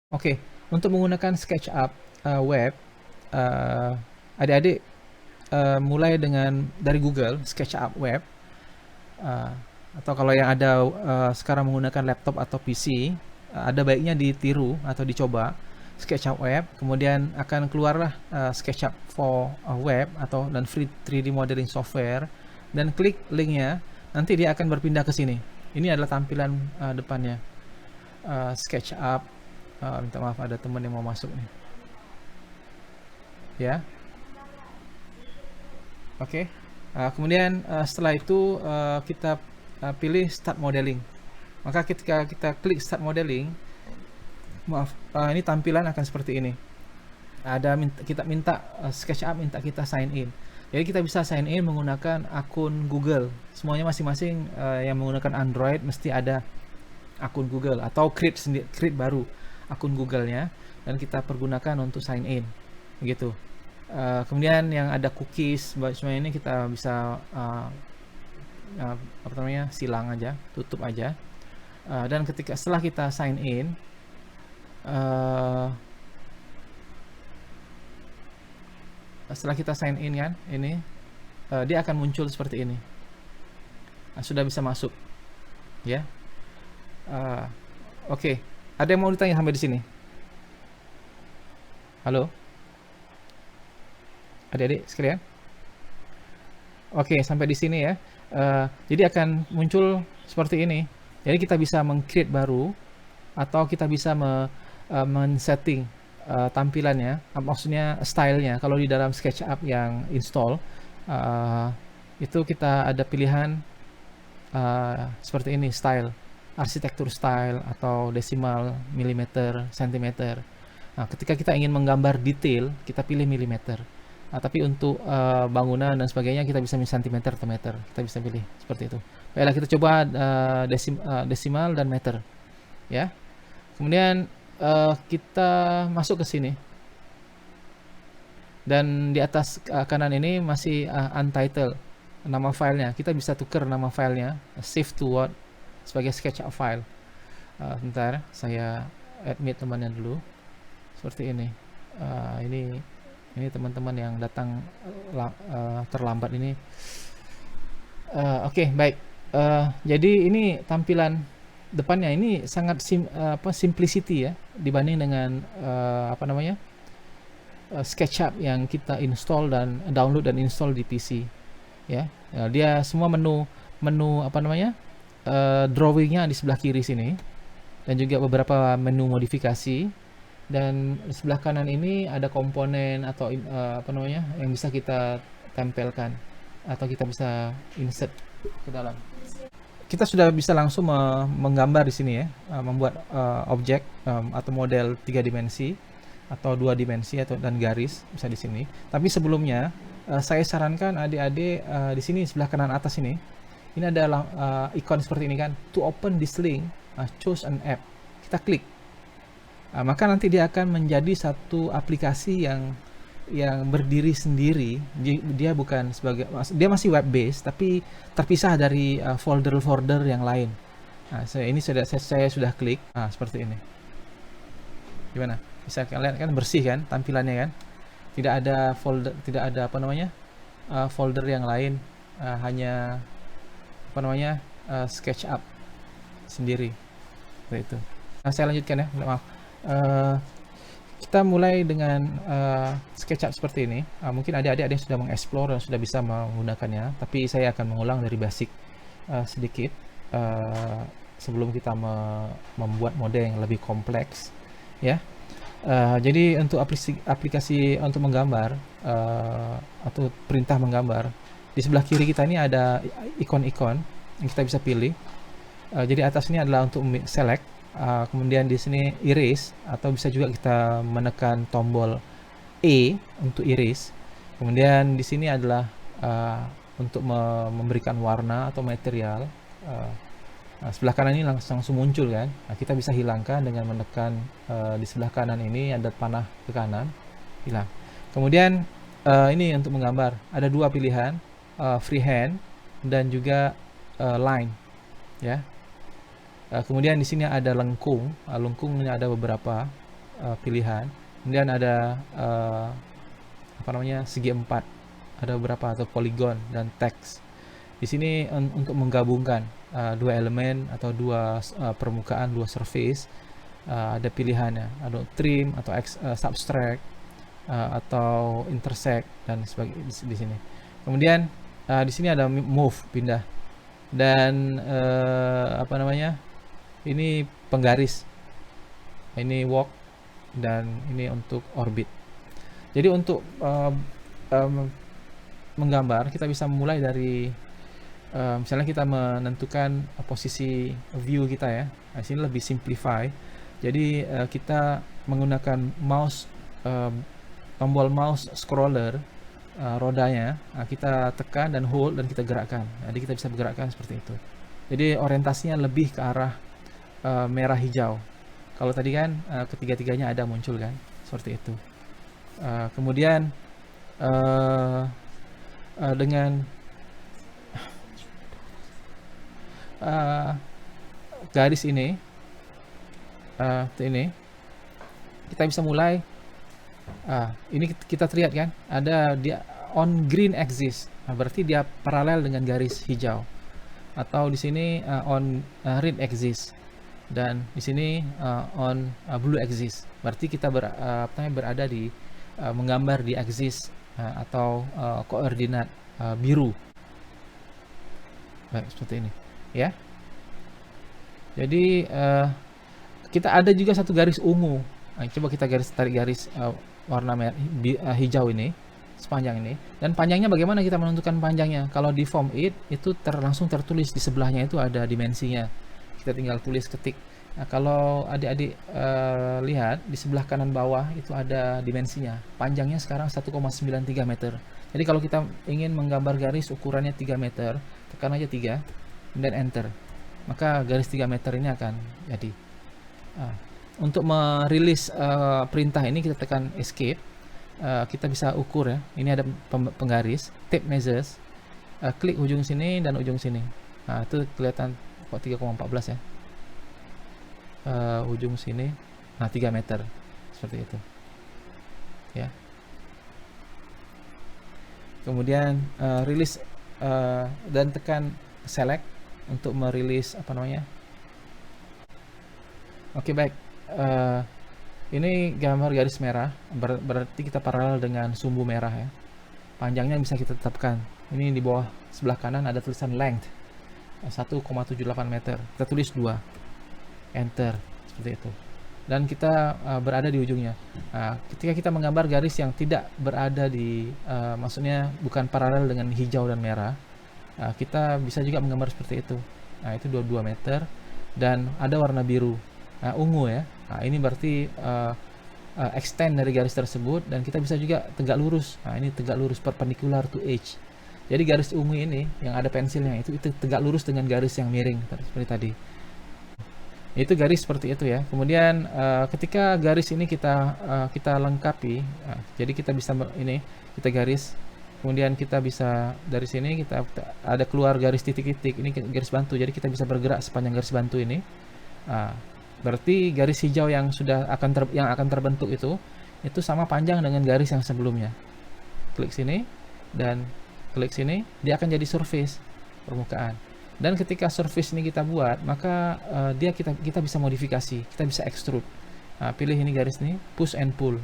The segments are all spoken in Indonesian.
Oke, untuk menggunakan SketchUp web, uh, adik-adik mulai dari Google SketchUp web, uh, atau kalau yang ada sekarang menggunakan laptop atau PC, ada baiknya ditiru atau dicoba SketchUp web, kemudian akan keluarlah SketchUp for web atau dan free 3D modeling software, dan klik linknya, nanti dia akan berpindah ke sini. Ini adalah tampilan depannya SketchUp. Minta maaf, ada teman yang mau masuk nih. Ya, oke. Kemudian setelah itu kita pilih Start Modeling. Maka ketika kita klik Start Modeling, maaf, ini tampilan akan seperti ini. Kita minta SketchUp minta kita sign in. Jadi kita bisa sign in menggunakan akun Google. Semuanya masing-masing yang menggunakan Android mesti ada akun Google, atau create baru akun Google-nya dan kita pergunakan untuk sign in, begitu. Kemudian yang ada cookies semua ini kita bisa silang aja, tutup aja. Dan setelah kita sign in, kan ini dia akan muncul seperti ini. Sudah bisa masuk, ya. Oke. Ada yang mau ditanya sampai di sini? Halo, adik-adik sekalian? Oke, sampai di sini ya. Jadi akan muncul seperti ini. Jadi kita bisa meng-create baru, atau kita bisa men-setting tampilannya, maksudnya stylenya. Kalau di dalam SketchUp yang install, itu kita ada pilihan seperti ini, style, arsitektur style, atau desimal, milimeter, sentimeter. Nah, ketika kita ingin menggambar detail, kita pilih milimeter. Tapi untuk bangunan dan sebagainya kita bisa sentimeter atau meter. Kita bisa pilih seperti itu. Baiklah, kita coba desimal dan meter. Ya. Kemudian kita masuk ke sini. Dan di atas kanan ini masih untitled, nama filenya. Kita bisa tukar nama filenya, save to Word sebagai SketchUp file. Bentar, saya admit temannya dulu. Seperti ini. Ini teman-teman yang datang terlambat ini. Oke, baik. Jadi ini tampilan depannya ini sangat simplicity ya, dibanding dengan SketchUp yang kita install dan download dan install di PC. Ya, dia semua menu drawingnya di sebelah kiri sini, dan juga beberapa menu modifikasi. Dan di sebelah kanan ini ada komponen atau yang bisa kita tempelkan atau kita bisa insert ke dalam. Kita sudah bisa langsung menggambar di sini ya, membuat objek atau model 3 dimensi atau 2 dimensi dan garis bisa di sini. Tapi sebelumnya saya sarankan adik-adik di sini sebelah kanan atas ini ada ikon seperti ini kan, to open this link, choose an app. Kita klik. Maka nanti dia akan menjadi satu aplikasi yang berdiri sendiri. Dia bukan dia masih web based tapi terpisah dari folder-folder yang lain. Ini saya sudah klik. Seperti ini. Gimana? Bisa kalian kan bersih kan tampilannya kan? Tidak ada folder yang lain, hanya SketchUp sendiri. Seperti itu. Saya lanjutkan ya, maaf. Kita mulai dengan SketchUp seperti ini. Mungkin adik-adik ada yang sudah mengeksplor dan sudah bisa menggunakannya, tapi saya akan mengulang dari basic sedikit sebelum kita membuat mode yang lebih kompleks ya. Jadi untuk aplikasi untuk menggambar atau perintah menggambar, di sebelah kiri kita ini ada ikon-ikon yang kita bisa pilih. Jadi atas ini adalah untuk select, kemudian di sini erase, atau bisa juga kita menekan tombol E untuk erase. Kemudian di sini adalah untuk memberikan warna atau material. Sebelah kanan ini langsung muncul kan. Kita bisa hilangkan dengan menekan di sebelah kanan ini ada panah ke kanan, hilang. Kemudian ini untuk menggambar ada dua pilihan, freehand dan juga line ya. Kemudian di sini ada lengkung. Lengkungnya ada beberapa. pilihan. Kemudian ada apa namanya, segi empat, ada beberapa, atau polygon dan teks. Di sini untuk menggabungkan dua elemen atau dua permukaan, dua surface, ada pilihannya, ada trim atau subtract, atau intersect dan sebagainya di sini. Kemudian di sini ada move, pindah, dan apa namanya, ini penggaris, ini walk, dan ini untuk orbit. Jadi untuk menggambar, kita bisa mulai dari misalnya kita menentukan posisi view kita ya. Nah, sini lebih simplify. Jadi kita menggunakan mouse, tombol mouse scroller, rodanya, kita tekan dan hold dan kita gerakkan. Jadi kita bisa bergerakkan seperti itu. Jadi orientasinya lebih ke arah merah hijau. Kalau tadi kan ketiga-tiganya ada muncul kan, seperti itu. Kemudian dengan garis ini, kita bisa mulai. Ini kita lihat kan, ada dia on green axis, berarti dia paralel dengan garis hijau. Atau di sini on red axis, dan di sini on blue axis. Berarti kita berada di menggambar di axis atau koordinat biru. Baik, seperti ini ya. Jadi kita ada juga satu garis ungu. Coba kita tarik garis warna hijau ini, sepanjang ini. Dan panjangnya bagaimana kita menentukan panjangnya? Kalau di form it itu langsung tertulis di sebelahnya, itu ada dimensinya. Kita tinggal tulis, ketik. Nah, kalau adik-adik lihat di sebelah kanan bawah itu ada dimensinya. Panjangnya sekarang 1,93 meter. Jadi kalau kita ingin menggambar garis ukurannya 3 meter, tekan aja 3 dan enter. Maka garis 3 meter ini akan jadi. Untuk merilis perintah ini kita tekan escape. Kita bisa ukur ya. Ini ada penggaris, tape measures. Klik ujung sini dan ujung sini. Nah, itu kelihatan kok 3,14 ya. Ujung sini, nah 3 meter, seperti itu ya. Kemudian rilis dan tekan select untuk merilis apa namanya. Oke, baik. Ini gambar garis merah, berarti kita paralel dengan sumbu merah ya. Panjangnya bisa kita tetapkan. Ini di bawah sebelah kanan ada tulisan length 1,78 meter. Kita tulis 2, enter, seperti itu. Dan kita berada di ujungnya. Ketika kita menggambar garis yang tidak berada di maksudnya bukan paralel dengan hijau dan merah, kita bisa juga menggambar seperti itu. Nah, itu 22 meter dan ada warna biru, ungu ya. Nah, ini berarti extend dari garis tersebut, dan kita bisa juga tegak lurus. Nah, ini tegak lurus, perpendicular to edge. Jadi garis ungu ini yang ada pensilnya itu tegak lurus dengan garis yang miring seperti tadi. Itu garis seperti itu ya. Kemudian ketika garis ini kita lengkapi, jadi kita bisa ini kita garis, kemudian kita bisa dari sini kita ada keluar garis titik-titik, ini garis bantu, jadi kita bisa bergerak sepanjang garis bantu ini. Berarti garis hijau yang akan terbentuk itu sama panjang dengan garis yang sebelumnya. Klik sini dan klik sini, dia akan jadi surface, permukaan. Dan ketika surface ini kita buat, maka kita bisa modifikasi, kita bisa extrude. Pilih ini garis ini, push and pull.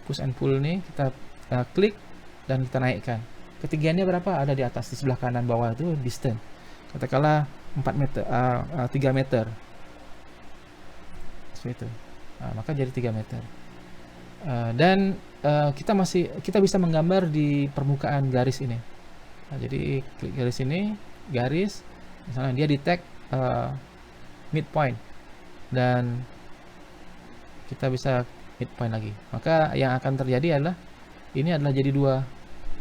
Push and pull ini kita klik dan kita naikkan. Ketinggiannya berapa? Ada di atas, di sebelah kanan bawah itu distance. Katakanlah 4 meter, 3 meter. Seperti itu. Maka jadi 3 meter. Dan kita bisa menggambar di permukaan garis ini. Jadi klik garis ini, garis, misalnya dia di tag midpoint, dan kita bisa midpoint lagi. Maka yang akan terjadi adalah ini adalah jadi dua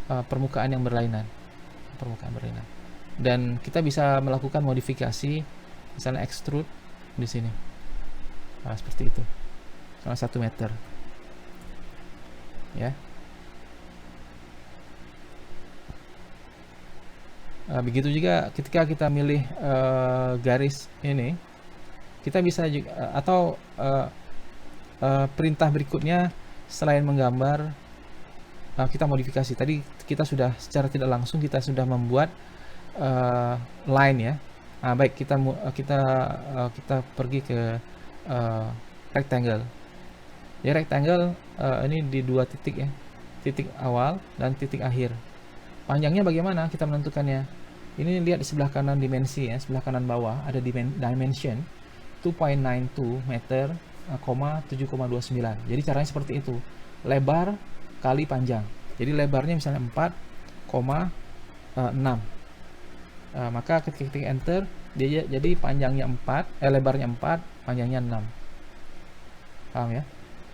permukaan yang berlainan, dan kita bisa melakukan modifikasi, misalnya extrude di sini, seperti itu, sama 1 meter ya. Begitu juga ketika kita milih garis ini, kita bisa juga, atau perintah berikutnya selain menggambar, kita modifikasi. Tadi kita sudah secara tidak langsung kita sudah membuat line ya. Baik, kita pergi ke rectangle. Ya, rectangle ini di dua titik ya, titik awal dan titik akhir. Panjangnya bagaimana kita menentukannya? Ini lihat di sebelah kanan dimensi ya, sebelah kanan bawah ada dimension 2.92 meter, 7,29. Jadi caranya seperti itu, lebar kali panjang. Jadi lebarnya misalnya 4,6. Maka ketik enter, dia jadi panjangnya 4, lebarnya 4, panjangnya 6. Paham ya?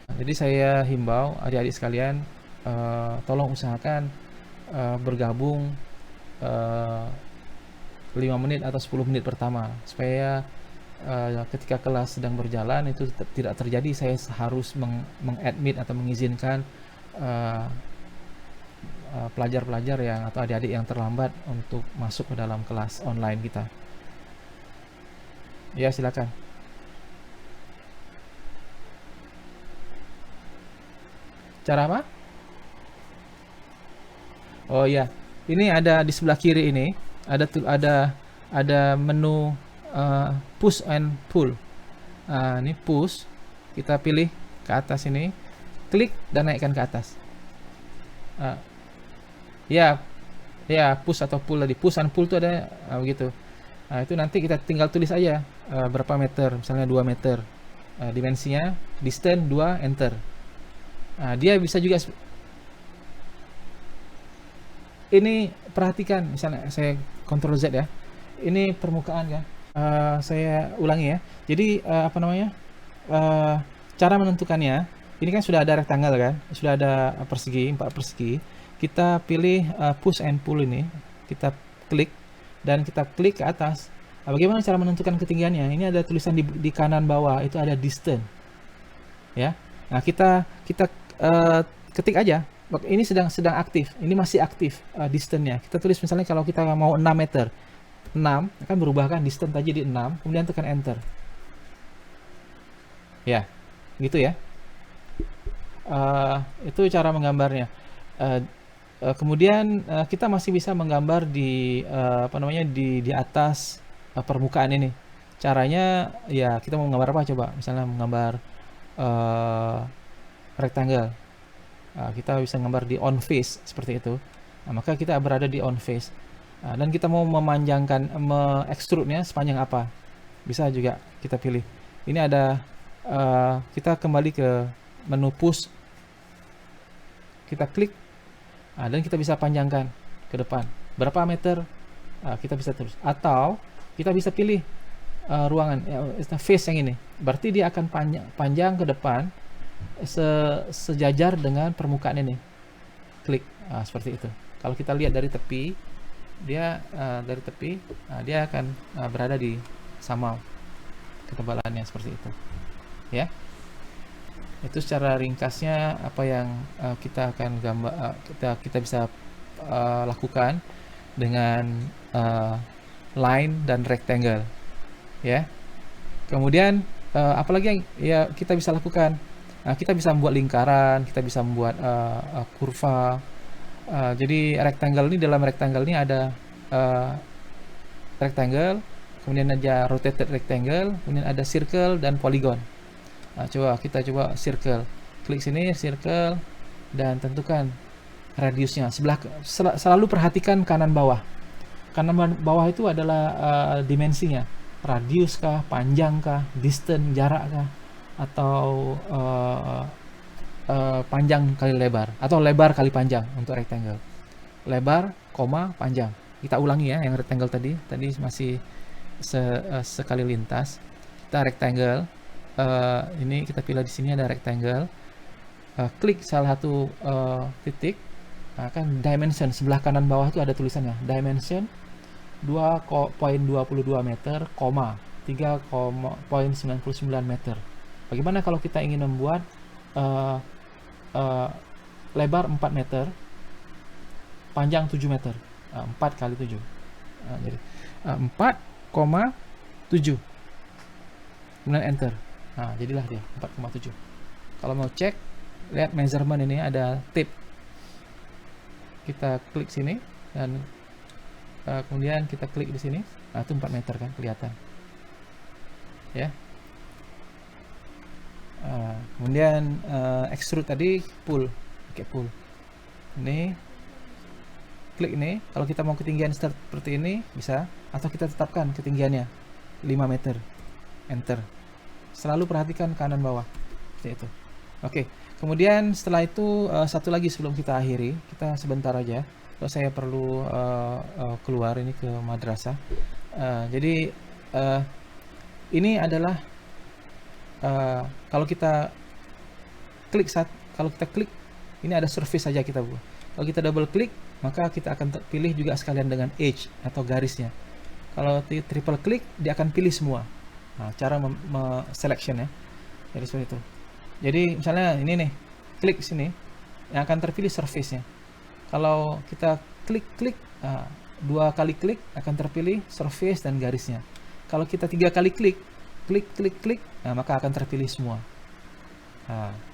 Jadi saya himbau adik-adik sekalian, tolong usahakan bergabung 5 menit atau 10 menit pertama, supaya ketika kelas sedang berjalan itu tidak terjadi saya harus mengadmit atau mengizinkan pelajar-pelajar yang atau adik-adik yang terlambat untuk masuk ke dalam kelas online kita. Ya, silakan. Cara apa? Oh ya, ini ada di sebelah kiri ini ada menu push and pull. Ini push, kita pilih ke atas ini, klik dan naikkan ke atas. Ya push atau pull tadi, push and pull itu ada begitu. Itu nanti kita tinggal tulis aja berapa meter, misalnya 2 meter, dimensinya, distance 2, enter. Dia bisa juga ini, perhatikan misalnya saya Ctrl Z ya, ini permukaan ya. Saya ulangi ya, jadi cara menentukannya ini kan sudah ada rectangle kan, sudah ada persegi, 4 persegi. Kita pilih push and pull ini, kita klik dan kita klik ke atas. Bagaimana cara menentukan ketinggiannya? Ini ada tulisan di kanan bawah, itu ada distance ya. Nah, kita ketik aja, ini sedang aktif, ini masih aktif distance-nya. Kita tulis misalnya kalau kita mau 6 meter, 6 akan berubah kan distance tadi di 6, kemudian tekan enter. Ya, gitu ya. Itu cara menggambarnya. Kemudian kita masih bisa menggambar di di atas permukaan ini. Caranya ya, kita mau menggambar apa coba? Misalnya menggambar rectangle. Kita bisa gambar di on face seperti itu. Maka kita berada di on face. Dan kita mau memanjangkan, extrude-nya sepanjang apa? Bisa juga kita pilih. Ini ada, kita kembali ke menu push. Kita klik. Dan kita bisa panjangkan ke depan. Berapa meter? Kita bisa terus. Atau kita bisa pilih ruangan, face yang ini. Berarti dia akan panjang ke depan sejajar dengan permukaan ini. Klik, seperti itu. Kalau kita lihat dari tepi, dia dia akan berada di sama ketebalannya seperti itu. Ya. Itu secara ringkasnya apa yang kita akan kita bisa lakukan dengan line dan rectangle ya. Kemudian apalagi yang ya kita bisa lakukan, kita bisa membuat lingkaran, kita bisa membuat kurva. Jadi rectangle ini, dalam rectangle ini ada rectangle, kemudian ada rotated rectangle, kemudian ada circle dan polygon. Kita coba circle, klik sini circle dan tentukan radiusnya. Selalu perhatikan kanan bawah. Kanan bawah itu adalah dimensinya, radius kah, panjang kah, distance, jarak kah, atau panjang kali lebar, atau lebar kali panjang untuk rectangle. Lebar, panjang. Kita ulangi ya, yang rectangle tadi masih sekali lintas. Kita rectangle. Ini kita pilih di sini ada rectangle, klik salah satu titik, kan dimension sebelah kanan bawah itu ada tulisannya dimension 2.22 meter, 3.99 meter. Bagaimana kalau kita ingin membuat lebar 4 meter, panjang 7 meter, 4 kali 7, jadi 4,7, kemudian enter. Jadilah dia 4,7. Kalau mau cek, lihat measurement ini ada tip. Kita klik sini dan kemudian kita klik di sini. Nah, itu 4 meter kan kelihatan. Ya. Kemudian extrude tadi pull, pakai pull. Ini klik ini, kalau kita mau ketinggian seperti ini bisa, atau kita tetapkan ketinggiannya 5 meter, enter. Selalu perhatikan kanan bawah seperti itu. Oke, kemudian setelah itu satu lagi sebelum kita akhiri, kita sebentar aja, kalau saya perlu keluar ini ke madrasah. Jadi ini adalah kalau kita klik ini ada surface saja kita buat. Kalau kita double klik, maka kita akan pilih juga sekalian dengan edge atau garisnya. Kalau triple klik, dia akan pilih semua. Nah, cara selection ya. Jadi seperti itu. Jadi misalnya ini nih, klik sini, yang akan terpilih surface-nya. Kalau kita klik, 2 kali klik akan terpilih surface dan garisnya. Kalau kita 3 kali klik, nah, maka akan terpilih semua.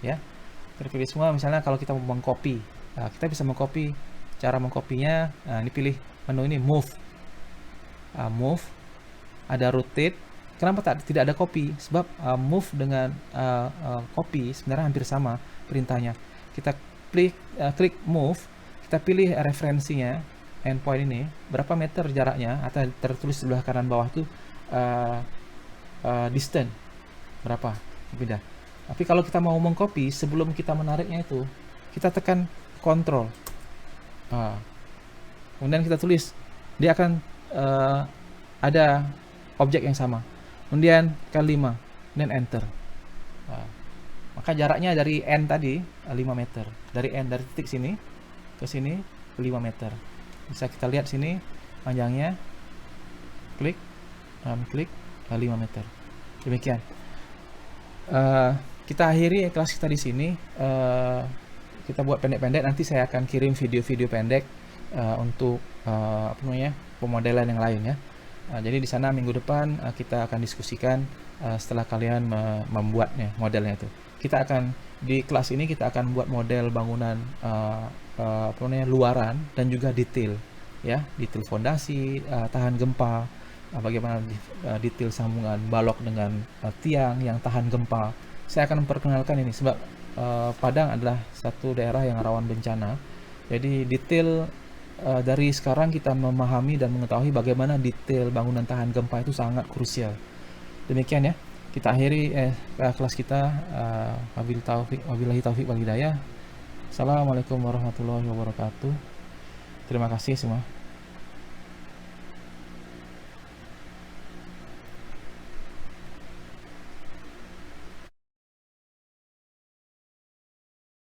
Ya, terpilih semua. Misalnya kalau kita mau mengcopy, kita bisa mengcopy. Cara mengcopynya, ini pilih menu ini move, move, ada rotate. Kenapa tidak ada copy? Sebab move dengan copy sebenarnya hampir sama perintahnya. Kita klik move, kita pilih referensinya, endpoint ini berapa meter jaraknya, atau tertulis sebelah kanan bawah itu distance berapa, beda. Tapi kalau kita mau mengcopy, sebelum kita menariknya itu kita tekan Ctrl, kemudian kita tulis, dia akan ada objek yang sama, kemudian kali 5 dan enter. Maka jaraknya dari N tadi 5 meter, dari N, dari titik sini ke sini 5 meter. Bisa kita lihat sini panjangnya, klik 5 meter. Demikian. Kita akhiri kelas kita di sini. Kita buat pendek-pendek, nanti saya akan kirim video-video pendek untuk pemodelan yang lain ya. Jadi di sana minggu depan kita akan diskusikan setelah kalian membuatnya, modelnya itu. Kita akan di kelas ini kita akan buat model bangunan luaran dan juga detail ya, detail fondasi, tahan gempa, bagaimana detail sambungan balok dengan tiang yang tahan gempa. Saya akan memperkenalkan ini sebab Padang adalah satu daerah yang rawan bencana. Jadi detail dari sekarang kita memahami dan mengetahui bagaimana detail bangunan tahan gempa itu sangat krusial. Demikian ya. Kita akhiri kelas kita. Wabillahi taufiq wal hidayah. Assalamualaikum warahmatullahi wabarakatuh. Terima kasih semua.